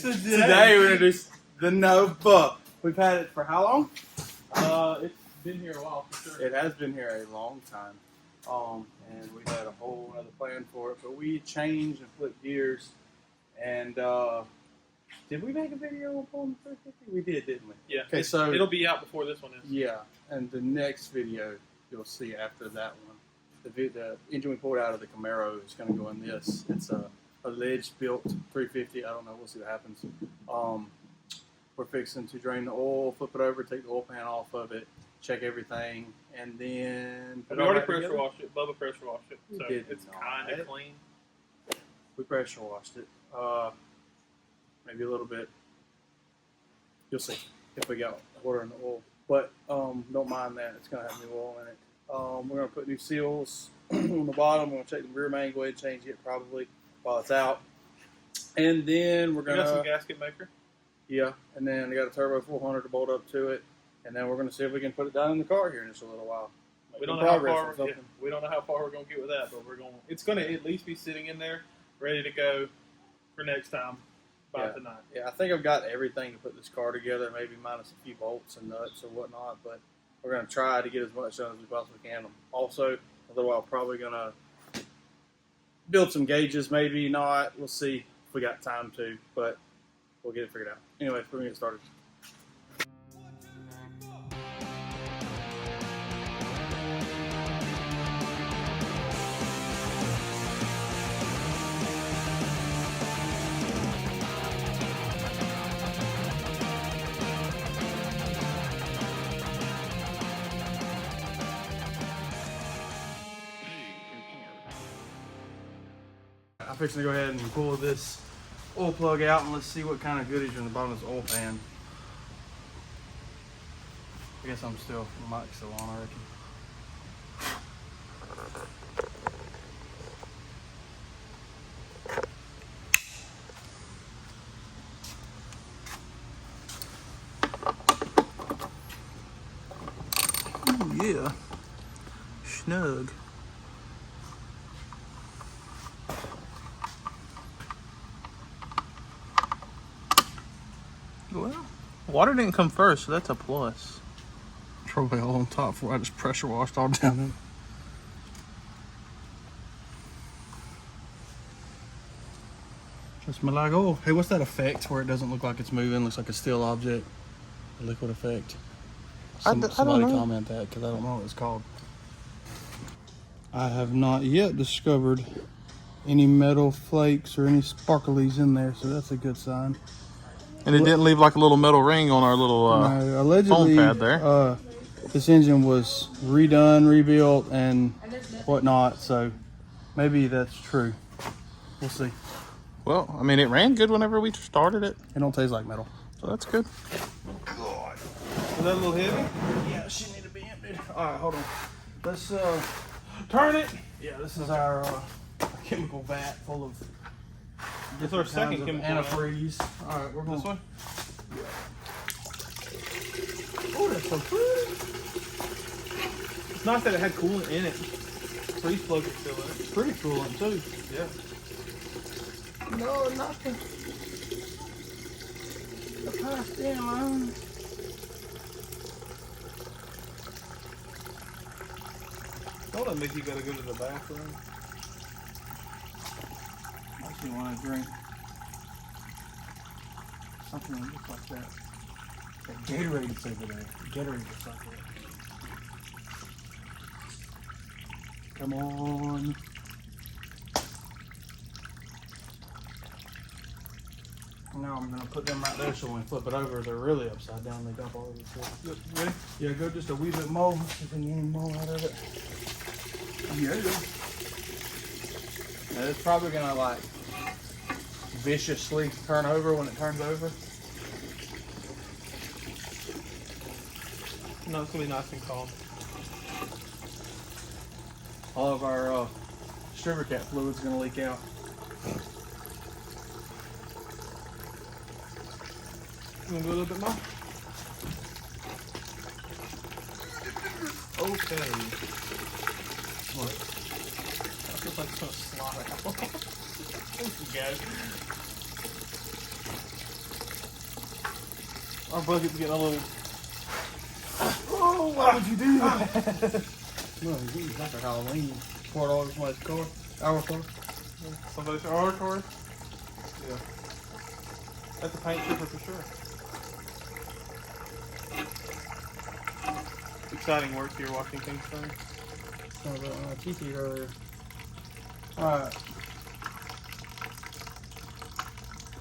Today we're introducing the Nova. We've had it for how long? It's been here a while for sure. It has been here a long time. And we had a whole other plan for it, but we changed and flipped gears. And did we make a video on pulling the 350? We did, didn't we? Yeah. Okay, so it'll be out before this one is. yeah, and the next video you'll see after that one. The engine we pulled out of the Camaro is going to go in this. It's a alleged built 350. I don't know. We'll see what happens. We're fixing to drain the oil, flip it over, take the oil pan off of it, check everything, and then We already pressure washed it. Bubba pressure washed it, so did it's not. kind of clean. We pressure washed it. Maybe a little bit. You'll see if we got water in the oil. But don't mind that. It's going to have new oil in it. We're going to put new seals on the bottom. We're going to check the rear main. Go ahead and change it probably while it's out. And then we're We going got some to... gasket maker. Yeah. And then I got a turbo 400 to bolt up to it. And then we're going to see if we can put it down in the car here in just a little while. We don't know how far. Yeah, we don't know how far we're going to get with that, but we're going. It's going to at least be sitting in there, ready to go for next time by tonight. Yeah, I think I've got everything to put this car together, maybe minus a few bolts and nuts or whatnot, but we're going to try to get as much done as we possibly can. Also, a little while, probably going to build some gauges, maybe not. We'll see if we got time to, but we'll get it figured out. Anyway, we're going to get started. I'm fixing to go ahead and pull this oil plug out and let's see what kind of goodies are in the bottom of this oil pan. I guess I'm still, the mic's still on, I reckon. Ooh, yeah. Snug. Well, water didn't come first, so that's a plus. Probably all on top before I just pressure washed all down in. Just smell like oil. Hey, what's that effect where it doesn't look like it's moving? Looks like a still object. A liquid effect. Somebody comment that because I don't know what it's called. I have not yet discovered any metal flakes or any sparklies in there, so that's a good sign. And it didn't leave like a little metal ring on our little no, allegedly, foam pad there. This engine was redone, rebuilt, and whatnot, so maybe that's true. We'll see. Well, I mean, it ran good whenever we started it. It don't taste like metal. So that's good. God. Is that a little heavy? Yeah, she need to be emptied. All right, hold on. Let's Turn it. Yeah, this is our chemical vat full of. It's our second chemical antifreeze. All right, we're going this one. Oh, that's so pretty. It's nice that it had coolant in it. Freeze plug is still in it. It's pretty coolant too. Yeah. No, nothing. The past in line. Don't let Mickey gotta go to the bathroom. I actually want to drink something that looks like that. That Gatorade's over there. Gatorade looks like that. Come on. Now I'm going to put them right there so when we flip it over, they're really upside down. They dump all over the floor. Ready? Yeah, go just a wee bit more. See if we can get any more out of it. Yeah. Now, it's probably going to like viciously turn over when it turns over. No, it's gonna be nice and calm. All of our sugar cap fluid's going to leak out. You want to go a little bit more? Okay. What? That feels like it's gonna slide out. There we go. Our bucket's getting a little. Oh, why would you do that? Well, it's like a Halloween. Pour it all over somebody's car. Our car. Somebody's our car. Yeah. That's a paint chipper for sure. Exciting work here watching things turn. Oh, the TT earlier. Alright.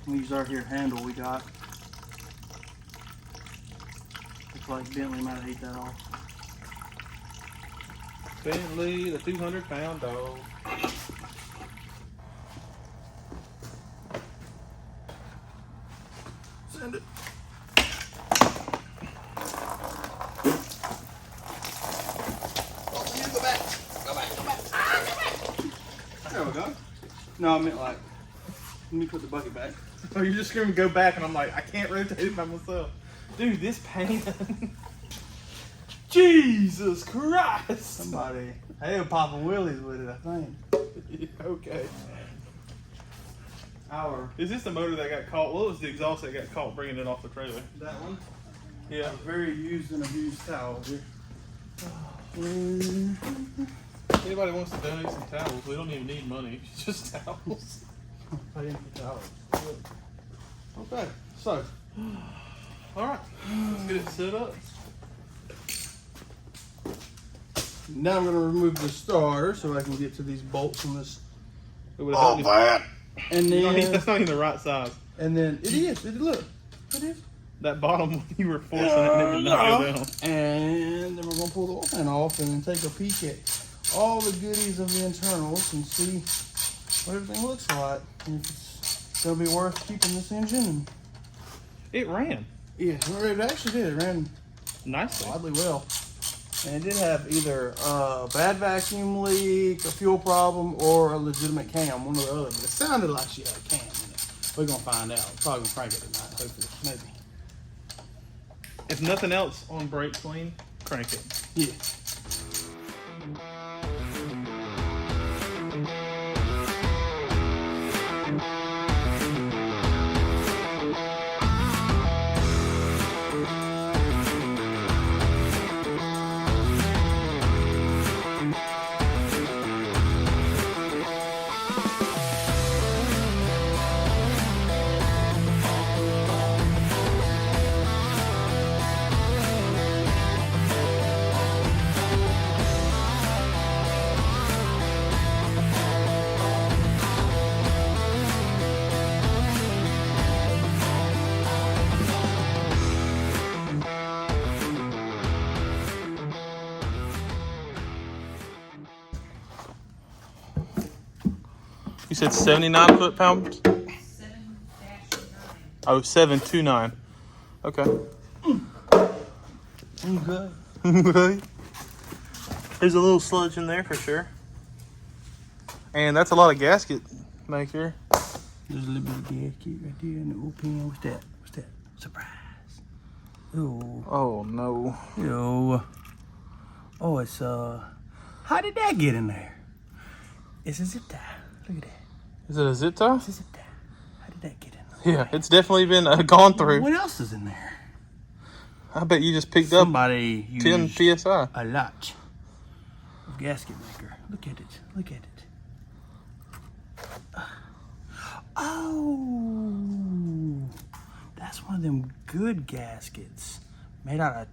We use our here handle we got. It's like Bentley might hate that off. Bentley, the 200-pound dog. Send it. Oh, you go back. Go back. Go back. Ah, go back. There we go. No, I meant like, let me put the bucket back. Oh, you're just screaming go back, and I'm like, I can't rotate it by myself. Dude, this paint. Jesus Christ. Somebody, they were popping willies with it, I think. Okay. Our, Is this the motor that got caught? What was the exhaust that got caught bringing it off the trailer? that one? Yeah. A very used and abused towel here. If anybody wants to donate some towels, we don't even need money. It's just towels. I didn't put towels. Okay, so. Alright, let's get it set up. Now I'm going to remove the starter so I can get to these bolts on this. Oh, man. And then, That's not even the right size. and then it is. Look, it is. That bottom one, you were forcing it and it would not go down. And then we're going to pull the oil pan off and then take a peek at all the goodies of the internals and see what everything looks like. And if it's going to be worth keeping this engine. And, It ran yeah, it actually did. It ran nicely. oddly well. And it did have either a bad vacuum leak, a fuel problem, or a legitimate cam, one or the other. But it sounded like she had a cam in it. We're going to find out. Probably going to crank it tonight, hopefully. Maybe. If nothing else on brake clean, crank it. Yeah. You said 79 foot-pounds? 7-9. Oh, 729. Okay. Okay. Okay. There's a little sludge in there for sure. And that's a lot of gasket make here. There's a little bit of gasket right there in the oil pan. What's that? What's that? Surprise. Oh. Oh, no. Yo. Oh, it's, how did that get in there? It's a zip tie. Look at that. Is it a zip tie? It's a zip tie. How did that get in there? Yeah, it's definitely been gone through. What else is in there? I bet you just picked Somebody up 10 used PSI. a lot of gasket maker. Look at it. Look at it. Oh, that's one of them good gaskets made out of.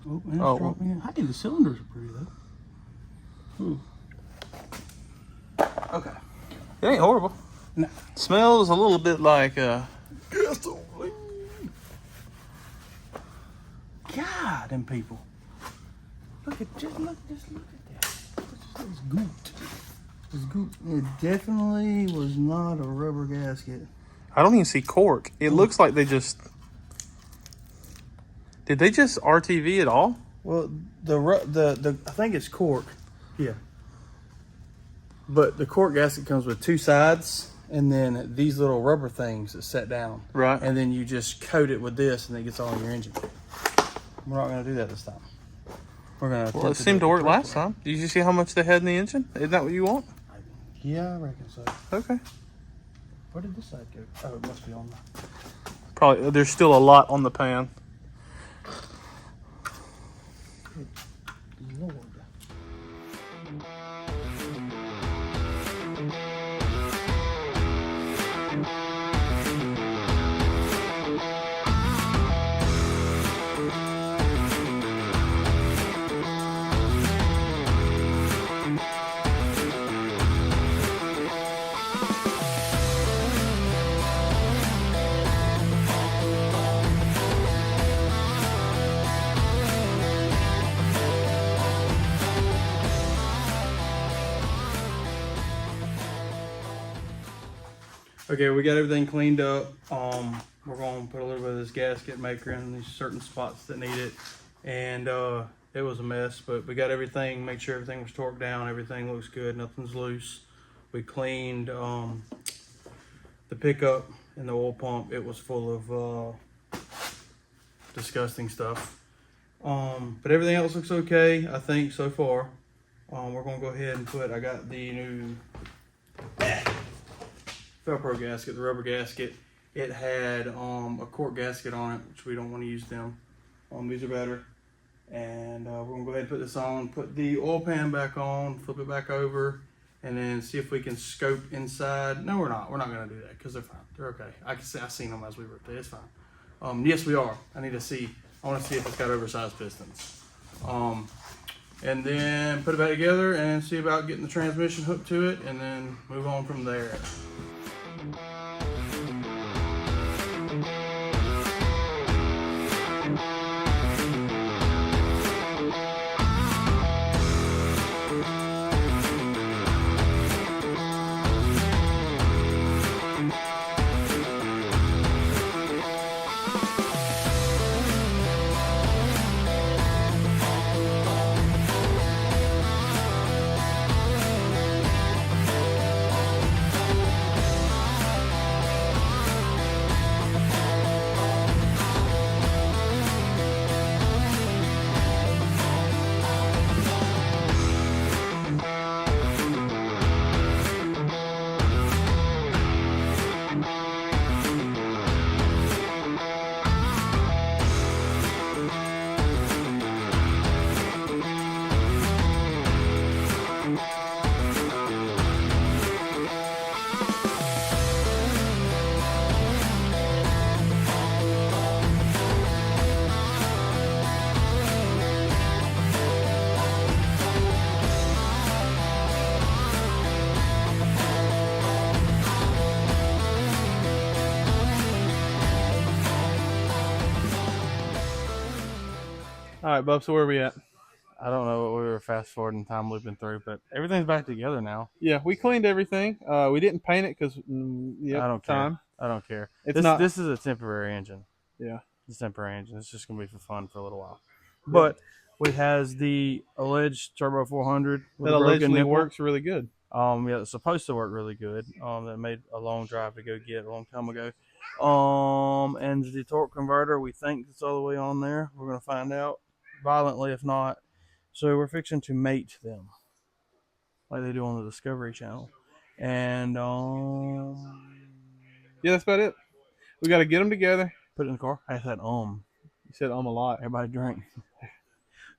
Oh, man, Oh. man. I think the cylinders are pretty though. Okay. It ain't horrible. No. Smells a little bit like Gasoline. God, them people. Look at just look at that. It's goot. It's goot. It definitely was not a rubber gasket. I don't even see cork. It looks like they just. Did they just RTV it all? Well, the I think it's cork. Yeah. But the cork gasket comes with two sides, and then these little rubber things that set down. Right. And then you just coat it with this, and it gets all in your engine. We're not going to do that this time. We're going to. Well, it seemed to work last time. Did you see how much they had in the engine? Isn't that what you want? Yeah, I reckon so. Okay. Where did this side go? Oh, it must be on the... Probably there's still a lot on the pan. Good Lord. Okay, we got everything cleaned up. We're going to put a little bit of this gasket maker in these certain spots that need it. And it was a mess, but we got everything, make sure everything was torqued down, everything looks good, nothing's loose. We cleaned the pickup and the oil pump. It was full of disgusting stuff. But everything else looks okay, I think, so far. We're going to go ahead and I got the new Velcro gasket, the rubber gasket. It had a cork gasket on it, which we don't want to use them. These are better. And we're gonna go ahead and put this on, put the oil pan back on, flip it back over, and then see if we can scope inside. No, we're not gonna do that because they're fine. They're okay. I seen them as we were there. It's fine. Yes, we are. I want to see if it's got oversized pistons. And then put it back together and see about getting the transmission hooked to it, and then move on from there. All right, Bub. So where are we at? I don't know what we were fast forwarding time looping through, but everything's back together now. Yeah, we cleaned everything. We didn't paint it because I don't time. care. I don't care. This is a temporary engine. Yeah, it's a temporary engine. It's just gonna be for fun for a little while. But we has the alleged Turbo 400 with that a broken allegedly nipple. works really good. Yeah, it's supposed to work really good. That made a long drive to go get a long time ago. And the torque converter, we think it's all the way on there. We're gonna find out violently if not. So we're fixing to mate them like they do on the Discovery Channel. And yeah, that's about it. We got to get them together. Put it in the car. I said You said a lot. Everybody drink.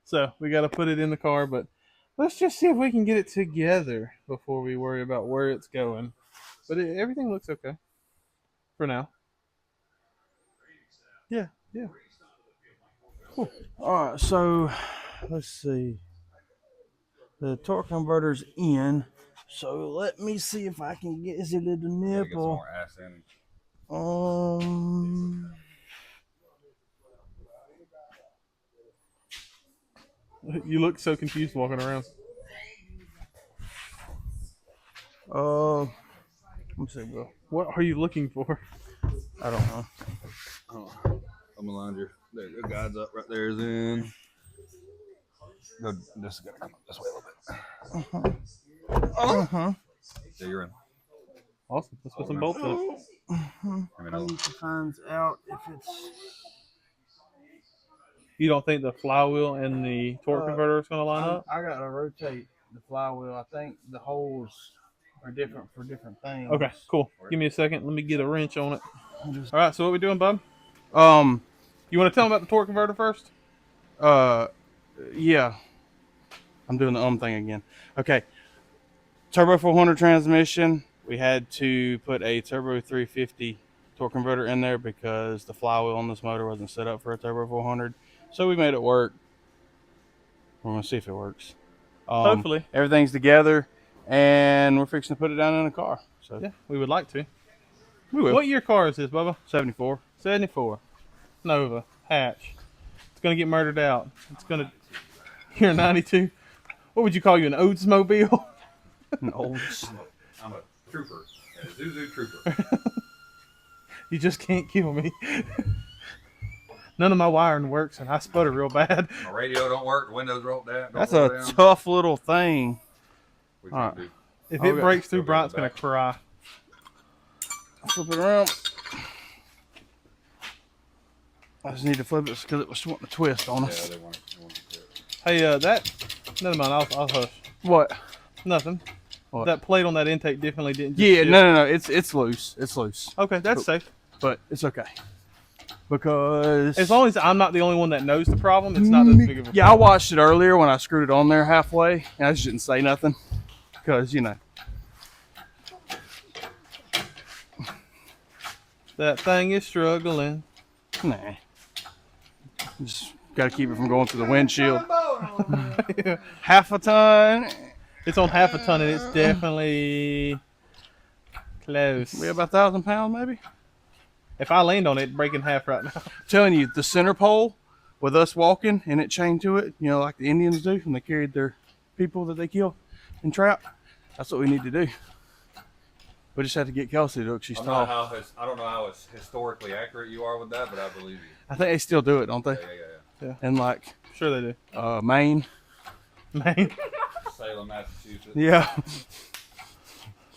So we got to put it in the car, but let's just see if we can get it together before we worry about where it's going. But everything looks okay for now. Yeah. Cool. All right, so let's see. The torque converter's in. So let me see if I can get is it the nipple. You look so confused walking around. Let me see, bro. What are you looking for? I don't know. I'm gonna line your. There, the guide's up right there. Is in. Go. Just gotta come up this way a little bit. There you're in. Awesome. Let's put some bolts in it. I need to find out if it's. You don't think the flywheel and the torque converter is going to line up? I got to rotate the flywheel. I think the holes are different for different things. Okay, cool. Give me a second. Let me get a wrench on it. All right, so what we doing, bub? You want to tell them about the torque converter first? Yeah. I'm doing the thing again. Okay. Turbo 400 transmission. We had to put a Turbo 350 torque converter in there because the flywheel on this motor wasn't set up for a Turbo 400. So we made it work. We're going to see if it works. Hopefully. Everything's together, and we're fixing to put it down in the car. So Yeah, we would like to. we will. What year car is this, Bubba? 74. 74. Nova. Hatch. It's going to get murdered out. It's going to... You're a 92. What would you call you, an Oldsmobile? An old. I'm a trooper. A Zuzu trooper. You just can't kill me. None of my wiring works, and I sputter real bad. My radio don't work. The windows rolled down. That's a tough little thing. We All right. do. If Okay. it breaks through, Okay, Bryant's back. going to cry. Flip it around. I just need to flip it because it was wanting to twist on Yeah, us. they want to Hey, that... Never mind, I'll hush. What? Nothing. What? That plate on that intake definitely didn't just Yeah, shift. no. It's loose. It's loose. Okay, that's safe. But it's okay. Because As long as I'm not the only one that knows the problem, it's not that big of a yeah, I watched it earlier when I screwed it on there halfway, and I just didn't say nothing because That thing is struggling. nah. Just got to keep it from going through the windshield. Half a ton. It's on half a ton, and it's definitely close. We about 1,000 pounds, maybe. If I leaned on it, it'd break in half right now. Telling you, the center pole with us walking and it chained to it, like the Indians do when they carried their people that they kill and trap. That's what we need to do. We just had to get Kelsey to look. She's tall. I don't know how historically accurate you are with that, but I believe you. I think they still do it, don't they? Yeah. And like Sure they do. Maine. Man, Salem, Massachusetts. Yeah. how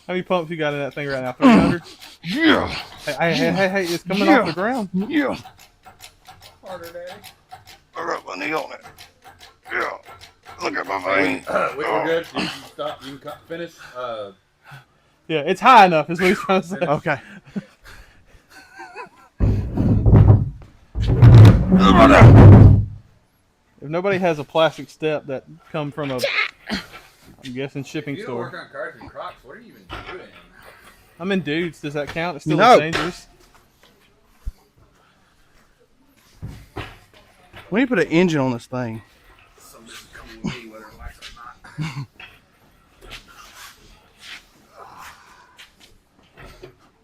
many pumps you got in that thing right now? 300? Yeah. Hey, it's coming off the ground. Yeah. Harder day. I got my knee on it. Yeah. Look at my vein. We're good. You can stop. You can finish. Yeah, it's high enough is what he's trying to say. Okay. If nobody has a plastic step that come from a, I'm guessing shipping You don't work store. on cars and Crocs. What are you even doing? I'm in dudes. Does that count? It's still No. dangerous. We need to put an engine on this thing. Somebody's coming with me, whether it likes it or not.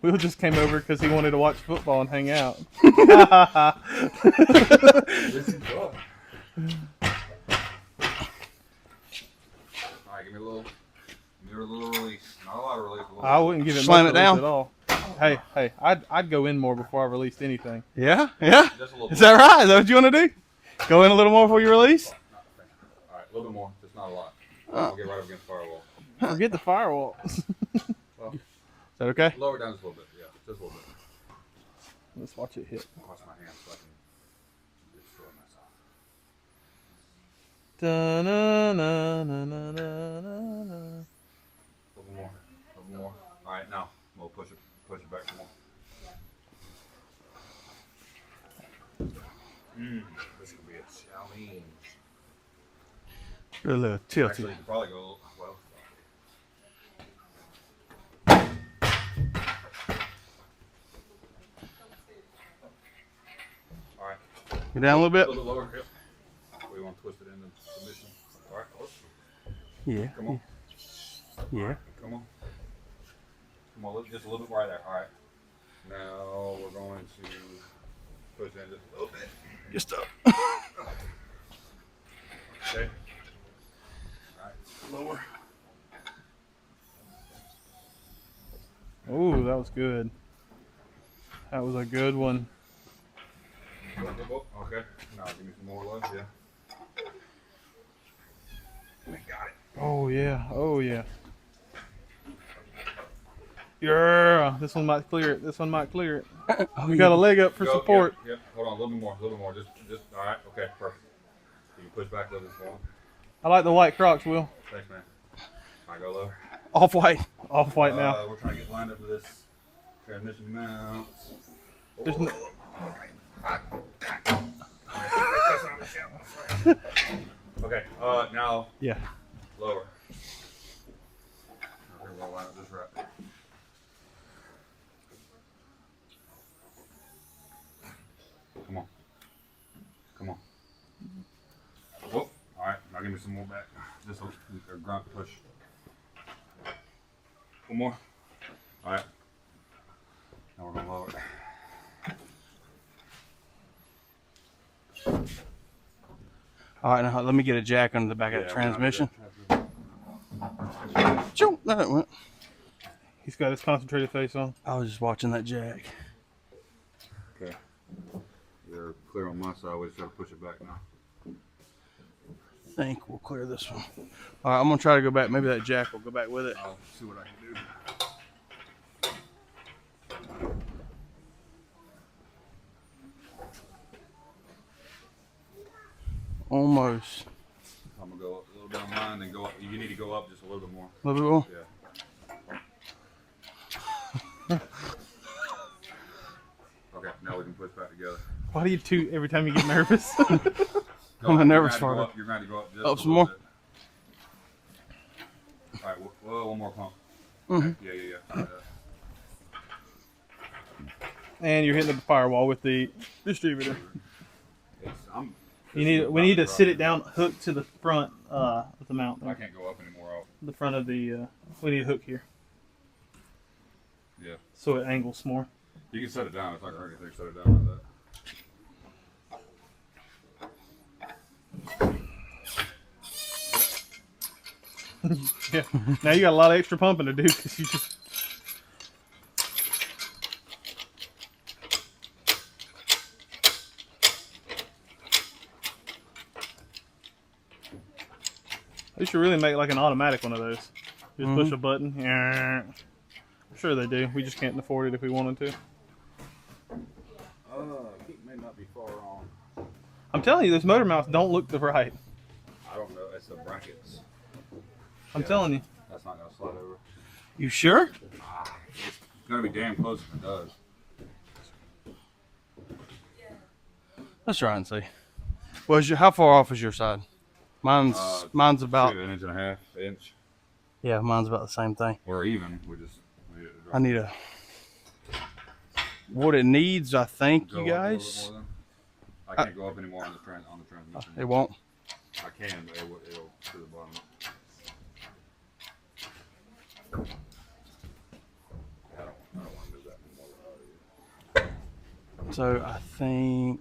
Will just came over because he wanted to watch football and hang out. This is cool. Alright, give me a little release. Not a lot of release. A little I wouldn't give it Slam much it down. release at all. Hey, I'd go in more before I released anything. Yeah? Yeah? Just a little Is that right? Is that what you want to do? Go in a little more before you release? Alright, a little bit more. Just not a lot. We'll get right up against the firewall. Forget the firewall. Well, Is that okay? lower it down just a little bit. Yeah, just a little bit. Let's watch it hit. Cross my hands so I can destroy myself. Da-na-na-na-na-na-na. A little more. A little more. Alright, now we'll push it back some more. This could be a challenge. A little tilty. Actually, you could probably go well. Alright. Go down a little A bit. little bit lower. Yep. We want to twist it into submission. Alright, close. Yeah. Come on. Yeah. Come on. Come on, just a little bit right there. Alright. Now we're going to push in just a little bit. Just up. Okay. Alright. Lower. Ooh, that was good. That was a good one. Okay. Now give me some more love. Yeah. We got it. Oh yeah. Oh yeah. Yeah. This one might clear it. This one might clear it. Oh, We got a leg up for Go, support. Yep. Hold on, a little bit more. A little bit more. Just. All right. Okay. Perfect. You can push back a little bit more. I like the white Crocs, Will. Thanks, man. I go lower. Off white. Off white now. We're trying to get lined up for this transmission mount. There's no, Okay, now yeah. lower. Okay, we'll line up this right. Come on. Come on. Whoop. Alright, now give me some more back. Just a grunt push. One more. Alright. Now we're gonna lower it. All right, now let me get a jack under the back of the transmission. Choo, there it went. He's got his concentrated face on. I was just watching that jack. Okay. They're clear on my side. We just gotta push it back now. I think we'll clear this one. All right, I'm gonna try to go back. Maybe that jack will go back with it. I'll see what I can do. Almost. I'm gonna go up a little bit on mine, then go up. You need to go up just a little bit more. A little bit more. Yeah. Okay, now we can push back together. Why do you toot every time you get nervous? I'm a nervous farter. You're going to go up just Up a some little more? bit. All right, well, one more pump. Mhm. Okay, yeah. And you're hitting the firewall with the distributor. We need to drop sit it down, hook to the front of the mount. I can't go up anymore. The front of the. We need a hook here, Yeah. so it angles more. You can set it down. It's not going to hurt anything. Set it down like that. Yeah. Now you got a lot of extra pumping to do because you just. They should really make like an automatic one of those. Just push a button. Yeah. Sure they do. We just can't afford it if we wanted to. Heat may not be far wrong. I'm telling you, those motor mounts don't look the right. I don't know. It's the brackets. I'm telling you. That's not going to slide over. You sure? It's going to be damn close if it does. Let's try and see. How far off is your side? Mine's about. An inch and a half, inch. Yeah, mine's about the same thing. Or even. We just. I need a. What it needs, I think, Go you up a little guys. bit more then. I can't go up anymore on the transmission. It won't. I can, but it'll to the bottom. I don't want to do that anymore. So I think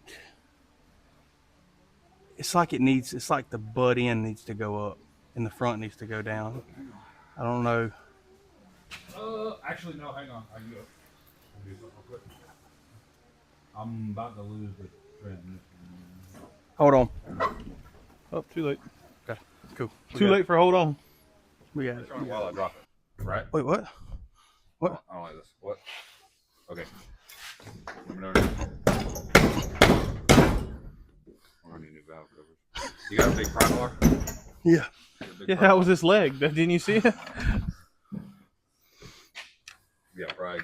it's like the butt end needs to go up and the front needs to go down. I don't know. Actually, no, hang on. I can do it. I'll do something real quick. I'm about to lose the transmission. Hold on. Oh, too late. Okay, cool. Too late for hold on. We got it. While I drop it. Right? Wait, what? What? I don't like this. What? Okay. Let me know. I'm gonna need new valve covers. You got a big pry bar? Yeah. Yeah, that was his leg. Didn't you see it? Yeah, right.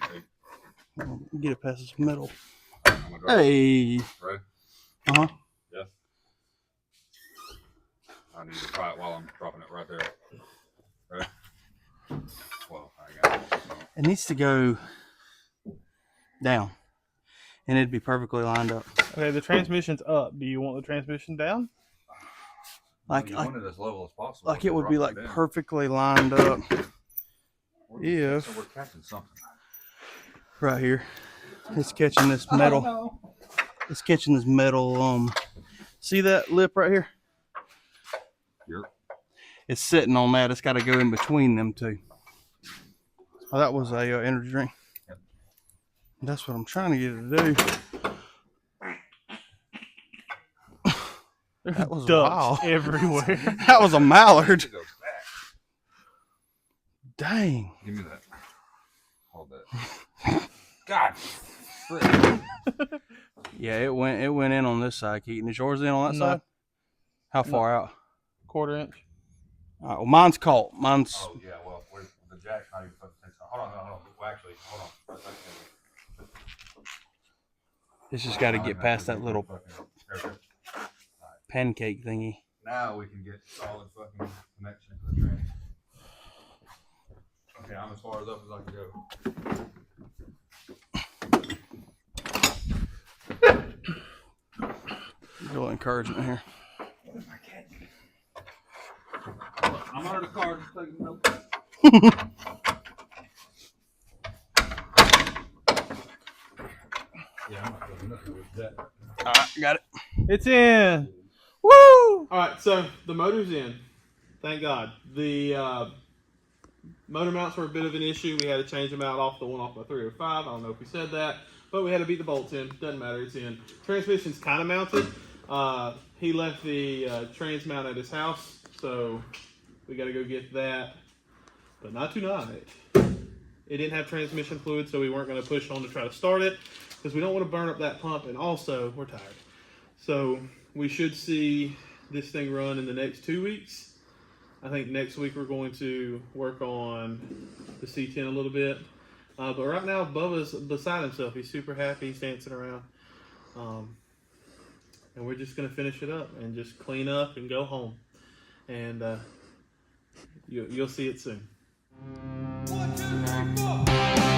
Get it past this metal. I'm gonna drop it. Hey. Right? Uh huh. Yes. I need to pry it while I'm dropping it right there. Right? Well, I got it. So. It needs to go down, and it'd be perfectly lined up. Okay, the transmission's up. Do you want the transmission down? Like You want it as level as possible. like it would be like Drop it in. perfectly lined up. If So we're catching something. right here, it's catching this metal. It's catching this metal. See that lip right here? Here. It's sitting on that. It's got to go in between them two. Oh, that was a energy drink. Yep. That's what I'm trying to get it to do. That was Ducks wow. everywhere. That was a mallard. It goes back. Dang. Give me that. Hold that. God. Frick. Yeah, it went in on this side, Keaton. Is yours in on that No. side? How far out? 1/4 inch. All right, well, mine's caught. Mine's Oh yeah, well, the jack's not even fucking tension. Hold on. Well, actually, hold on. It's just got to get past that little pancake thingy. Now we can get solid fucking connection to the train. Okay, I'm as far as up as I can go. A little encouragement here. I'm under the car just taking notes. Yeah, I'm not doing nothing with that. All right, got it. It's in. Woo! All right, so the motor's in. Thank God. The motor mounts were a bit of an issue. We had to change them out off the one off my 305. I don't know if we said that, but we had to beat the bolts in. Doesn't matter. It's in. Transmission's kind of mounted. He left the trans mount at his house, so we got to go get that. But not tonight. It didn't have transmission fluid, so we weren't going to push on to try to start it because we don't want to burn up that pump, and also we're tired. So we should see this thing run in the next 2 weeks. I think next week we're going to work on the C10 a little bit. But right now, Bubba's beside himself. He's super happy. He's dancing around. And we're just going to finish it up and just clean up and go home. And you'll see it soon. 1, 2, 3, 4.